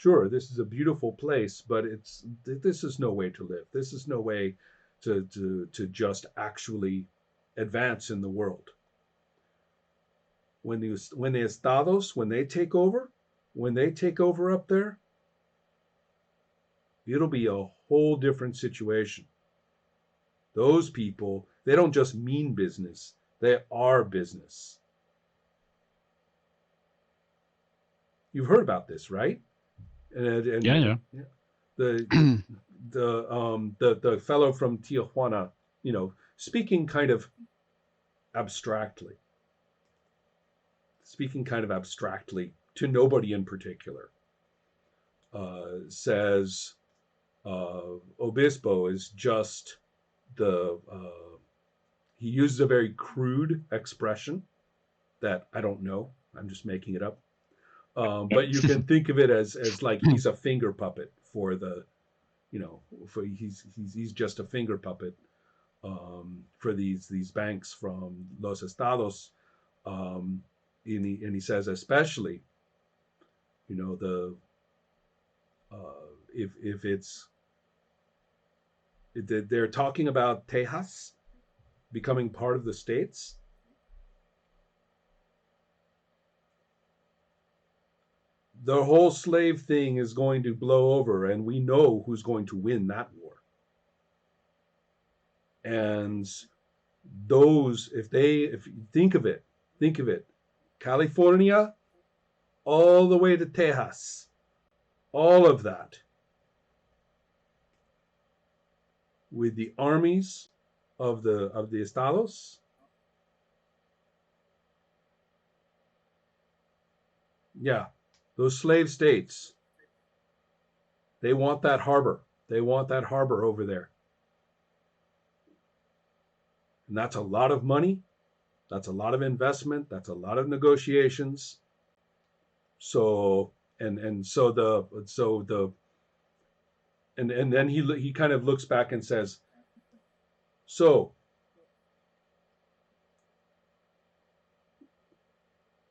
sure, this is a beautiful place, but this is no way to live. This is no way to just actually advance in the world. When the estados, when they take over up there, it'll be a whole different situation. Those people, they don't just mean business, they are business. You've heard about this, right? Yeah, The yeah. the fellow from Tijuana, speaking kind of abstractly, to nobody in particular, says Obispo is just the. He uses a very crude expression that I don't know. I'm just making it up. But you can think of it as like he's a finger puppet for the, for he's just a finger puppet for these banks from Los Estados. And he says especially, the if it's they're talking about Tejas becoming part of the states. The whole slave thing is going to blow over, and we know who's going to win that war. And if you think of it, California, all the way to Tejas, all of that, with the armies of the estados. Yeah, those slave states, they want that harbor. They want that harbor over there. And that's a lot of money. That's a lot of investment. That's a lot of negotiations. So and then he kind of looks back and says, so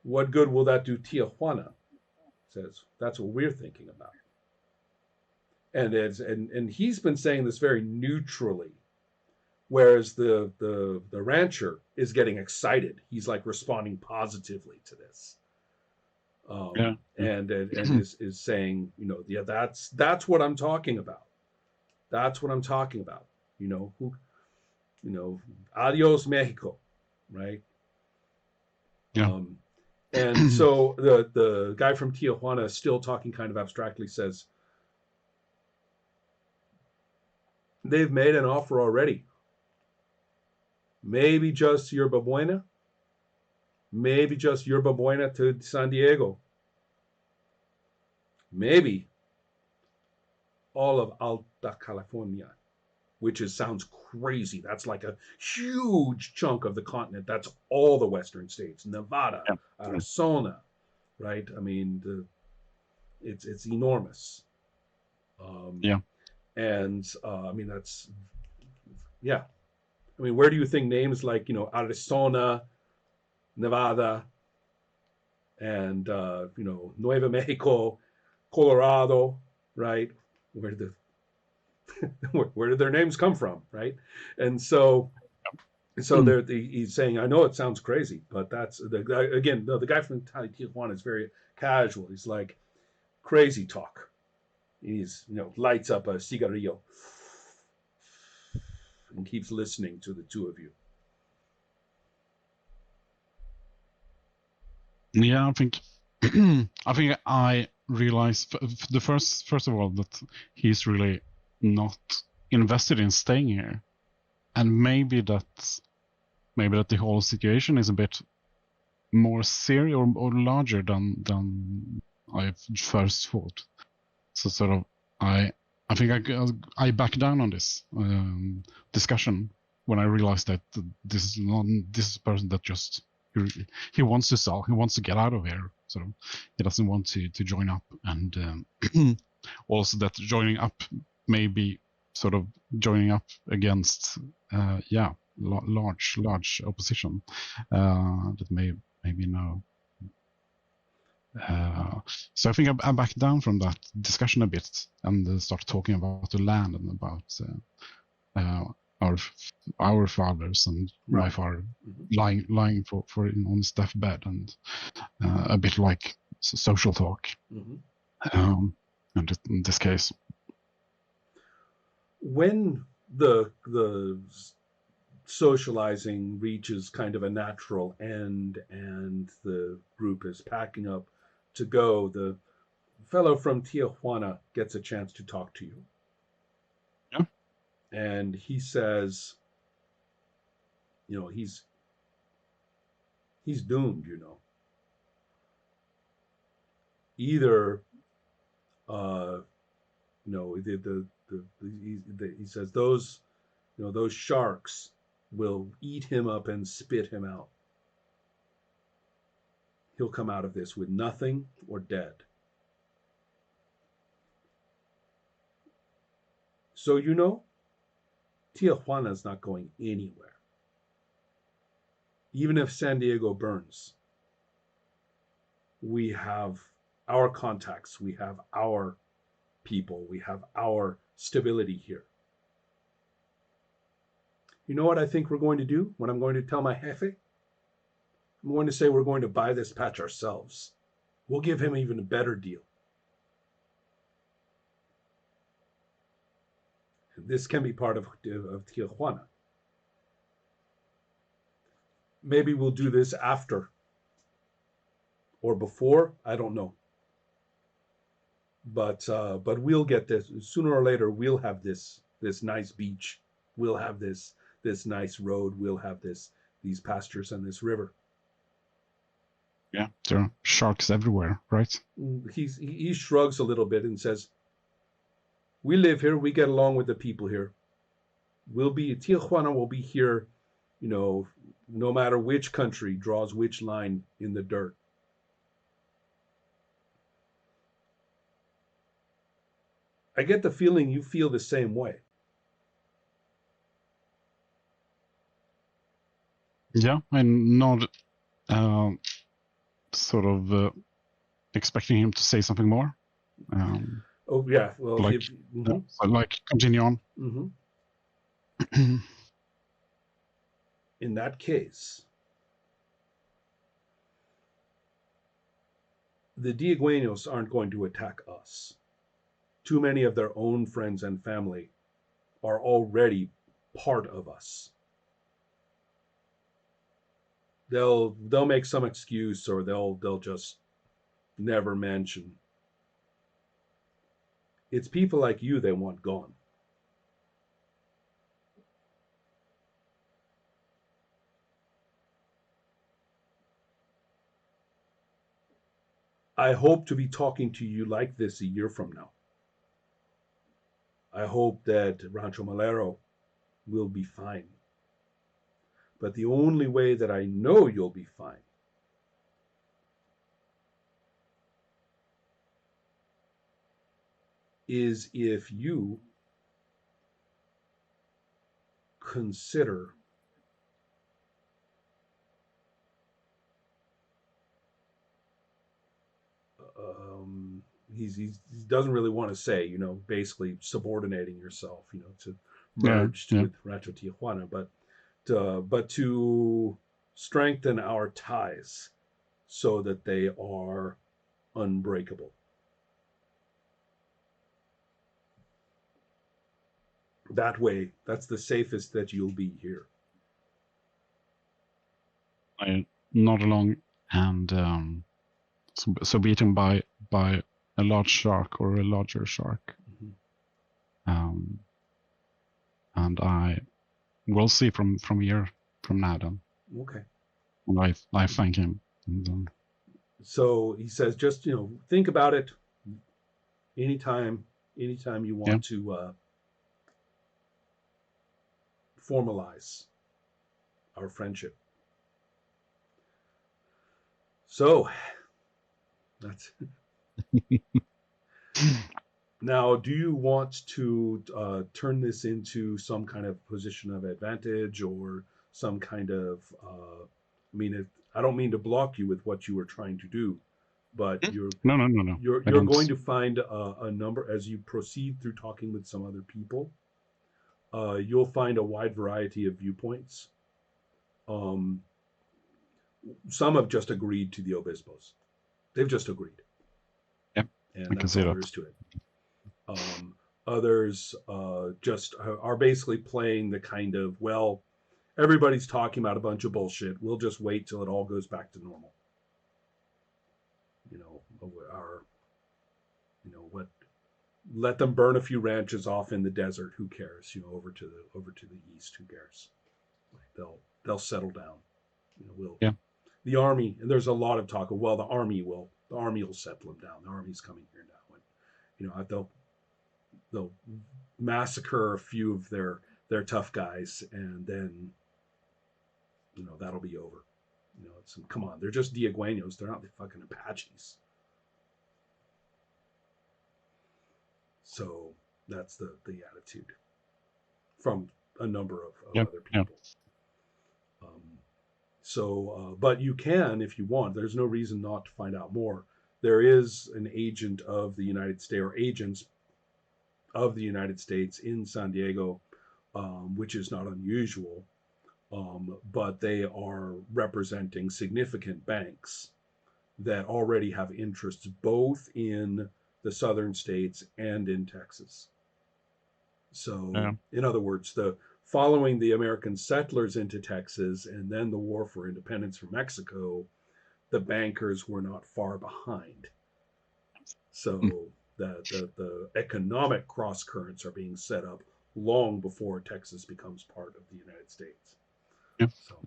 what good will that do Tijuana? Says that's what we're thinking about. And he's been saying this very neutrally, whereas the rancher is getting excited. He's like responding positively to this, Yeah. and is saying, yeah, that's what I'm talking about. That's what I'm talking about. Adios Mexico, right? Yeah. And so the guy from Tijuana, still talking kind of abstractly, says they've made an offer already. Maybe just Yerba Buena. Maybe just Yerba Buena to San Diego. Maybe all of Alta California, which sounds crazy. That's like a huge chunk of the continent. That's all the western states, Nevada, Yeah. Arizona, right? I mean, it's enormous. Yeah. And I mean, that's, yeah. I mean, where do you think names like, Arizona, Nevada, and, Nueva Mexico, Colorado, right? Where did where did their names come from, right? And so he's saying, I know it sounds crazy, but that's the guy from Tijuana is very casual. He's like, crazy talk. He's, lights up a cigarillo and keeps listening to the two of you. Yeah, I think I realized the first of all that he's really not invested in staying here, and maybe that the whole situation is a bit more serious or larger than I first thought. So sort of I think I back down on this discussion when I realized that this is a person that just he wants to sell, he wants to get out of here, so he doesn't want to join up, and also that joining up may be sort of joining up against large opposition that maybe no. So I think I backed down from that discussion a bit and started talking about the land and about our fathers and my Right. father Mhm. lying for on his deathbed, and a bit like social talk. Mhm. And in this case, When the socializing reaches kind of a natural end and the group is packing up to go, the fellow from Tijuana gets a chance to talk to you. yeah, And he says, he's doomed, Either uh he says those sharks will eat him up and spit him out. He'll come out of this with nothing or dead. So Tijuana's not going anywhere. Even if San Diego burns, we have our contacts, we have our people, we have our stability here. You know what I think we're going to do? What I'm going to tell my jefe? I'm going to say we're going to buy this patch ourselves. We'll give him even a better deal. This can be part of Tijuana. Maybe we'll do this after or before. I don't know. But we'll get this sooner or later. We'll have this nice beach. We'll have this nice road. We'll have these pastures and this river. yeah, there are sharks everywhere, right? He shrugs a little bit and says, "We live here. We get along with the people here. Tijuana will be here, no matter which country draws which line in the dirt." I get the feeling you feel the same way. Yeah, I'm not sort of expecting him to say something more. Oh yeah, well, Like, if mm-hmm, so like continue on. mm-hmm. In that case, the Dieguenos aren't going to attack us. Too many of their own friends and family are already part of us. They'll make some excuse or they'll just never mention. It's people like you they want gone. I hope to be talking to you like this a year from now. I hope that Rancho Malero will be fine. But the only way that I know you'll be fine is if you consider he doesn't really want to say, basically subordinating yourself, to Yeah, merge yeah. with Rancho Tijuana, but to strengthen our ties so that they are unbreakable. That way, that's the safest that you'll be here. I nod along, and so beaten by a large shark or a larger shark. Mm-hmm. And I will see from here from now then. Okay. And I thank him. And, So he says, just think about it. Anytime, you yeah, want to formalize our friendship. So that's now. Do you want to turn this into some kind of position of advantage or some kind of? I mean, I don't mean to block you with what you were trying to do, but you're No. you're I you're don't. going to find a number as you proceed through talking with some other people. You'll find a wide variety of viewpoints. Um, some have just agreed to the obispos. They've just agreed, Yeah, and I can that's see all there that. is to it. Others just are basically playing the kind of, well, everybody's talking about a bunch of bullshit. We'll just wait till it all goes back to normal. You know, our, what, let them burn a few ranches off in the desert. Who cares? Over to the east. Who cares? They'll settle down. We'll Yeah. the army. And there's a lot of talk of, well, the army will settle them down. The army's coming here now, and they'll massacre a few of their tough guys, and then that'll be over. Come on, they're just Diegueños. They're not the fucking Apaches. So that's the attitude from a number of Yep. other Yep. people. But you can, if you want. There's no reason not to find out more. There is an agent of the United States, or agents of the United States in San Diego, which is not unusual. But they are representing significant banks that already have interests both in the southern states and in Texas. So, Yeah. in other words, following the American settlers into Texas and then the war for independence from Mexico, the bankers were not far behind. So the economic cross currents are being set up long before Texas becomes part of the United States. Yeah. So,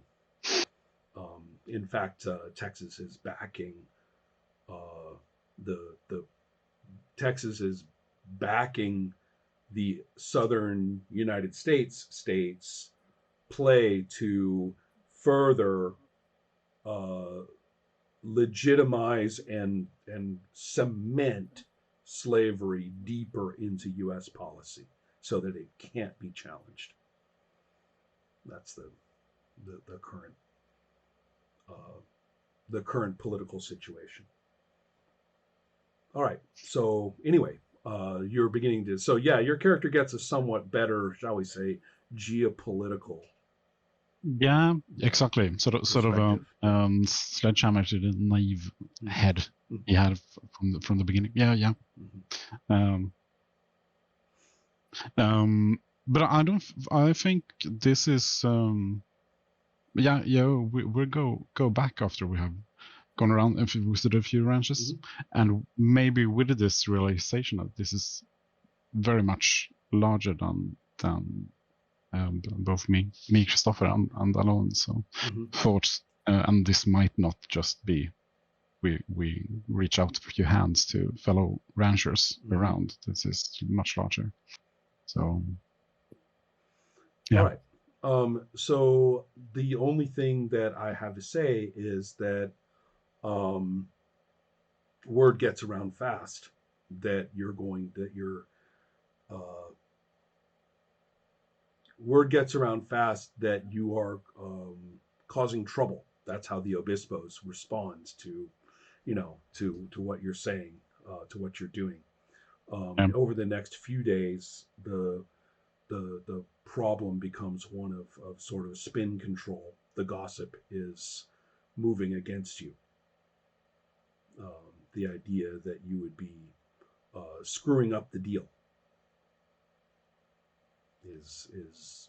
in fact, Texas is backing the Texas is backing the southern United states play to further legitimize and cement slavery deeper into U.S. policy so that it can't be challenged. That's the current political situation. All right. So anyway, you're beginning to. So yeah, your character gets a somewhat better, shall we say, geopolitical. Yeah, exactly. Sort of a sledgehammer to the naive head he had from the beginning. Yeah. But I think this is. We'll go back after we have gone around and visited a few ranches, and maybe with this realization that this is very much larger than both me, Christopher, and Alon. So thoughts, and this might not just be we reach out a few hands to fellow ranchers around. This is much larger. So yeah. All right. So the only thing that I have to say is that word gets around fast that word gets around fast that you are causing trouble. That's how the obispos responds to what you're saying, to what you're doing. Over the next few days, the problem becomes one of sort of spin control. The gossip is moving against you. The idea that you would be screwing up the deal is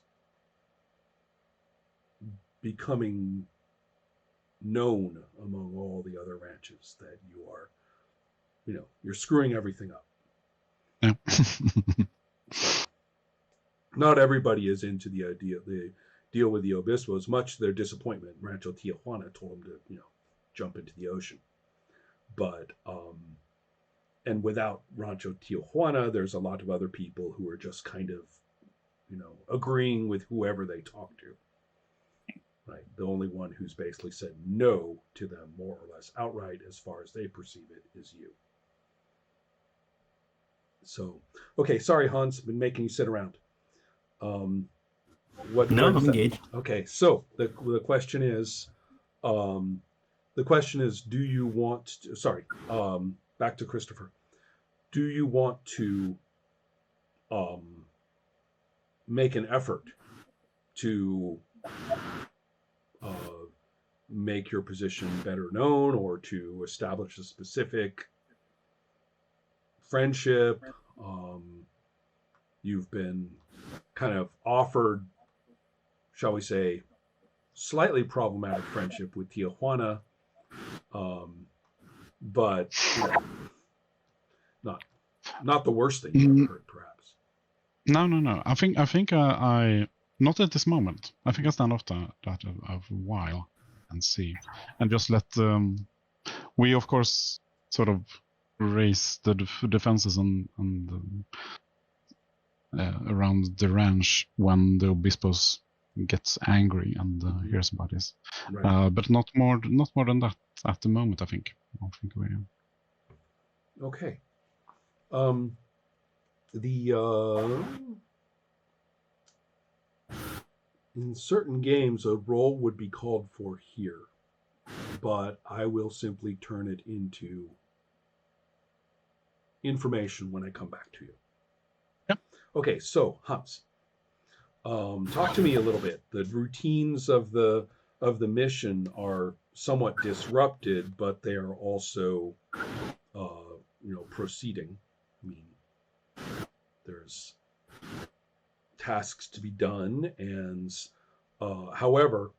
becoming known among all the other ranches that you are, you're screwing everything up. Yeah. So, not everybody is into the deal with the obispos. Much to their disappointment, Rancho Tijuana told them to, jump into the ocean. But and without Rancho Tijuana, there's a lot of other people who are just kind of, agreeing with whoever they talk to. Right. The only one who's basically said no to them more or less outright, as far as they perceive it, is you. So, okay, sorry, Hans, been making you sit around. No, I'm engaged. Okay, so the question is, the question is, do you want to, sorry, back to Christopher. Do you want to make an effort to uh, make your position better known, or to establish a specific friendship? You've been kind of offered, shall we say, slightly problematic friendship with Tijuana, but you know, not the worst thing you've ever heard, perhaps. No. I think I not at this moment. I think I stand off that a while and see, and just let we of course sort of raise the defenses and around the ranch when the obispos gets angry and hears about this. Right. But not more than that at the moment. I think we. Okay. In certain games, a roll would be called for here, but I will simply turn it into information when I come back to you. Yep. Okay, so Hans, talk to me a little bit. The routines of the mission are somewhat disrupted, but they are also, proceeding. I mean, there's tasks to be done, and however,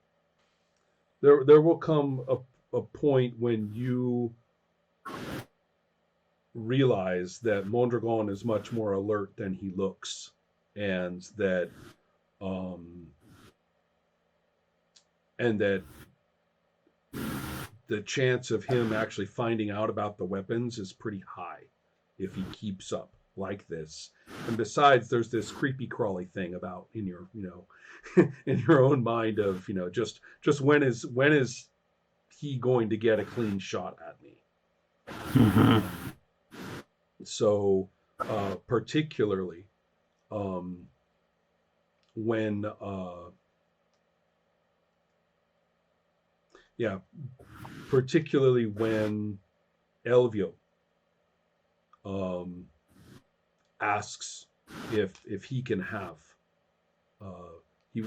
there will come a point when you realize that Mondragon is much more alert than he looks, and that the chance of him actually finding out about the weapons is pretty high if he keeps up like this. And besides, there's this creepy crawly thing about in your in your own mind of just when is he going to get a clean shot at me. Mm-hmm. So particularly when particularly when Elvio asks if he can have he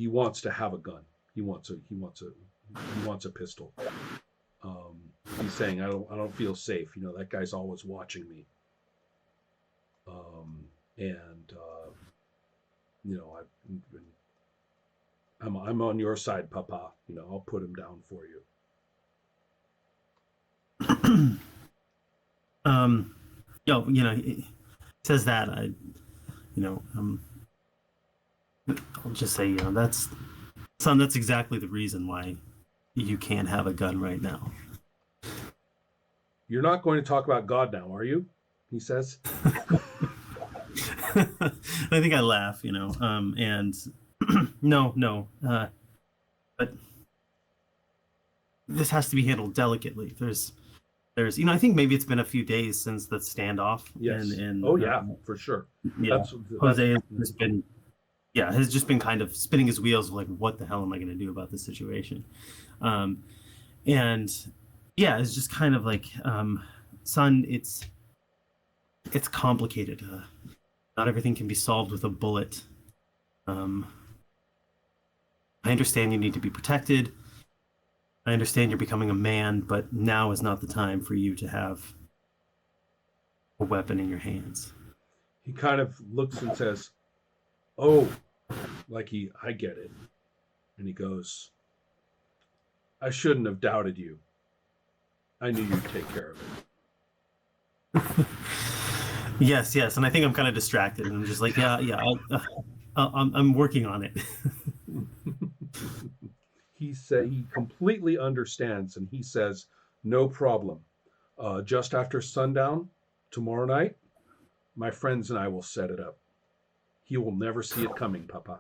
wants to have a gun. He wants a pistol. He's saying, I don't feel safe. That guy's always watching me. I'm on your side, Papa. I'll put him down for you. He says that I'll just say, that's exactly the reason why you can't have a gun right now. You're not going to talk about God now, are you? He says. I think I laugh, and no, but this has to be handled delicately. There's, I think maybe it's been a few days since the standoff. Yes. And for sure. Yeah. Jose has just been kind of spinning his wheels of like, what the hell am I going to do about this situation? And yeah, it's just kind of like, son, it's complicated. Not everything can be solved with a bullet. I understand you need to be protected. I understand you're becoming a man, but now is not the time for you to have a weapon in your hands. He kind of looks and says, oh, like I get it. And he goes, I shouldn't have doubted you. I knew you'd take care of it. Yes, and I think I'm kind of distracted, and I'm just like, I'm working on it. He completely understands, and he says, no problem. Just after sundown tomorrow night, my friends and I will set it up. He will never see it coming, Papa.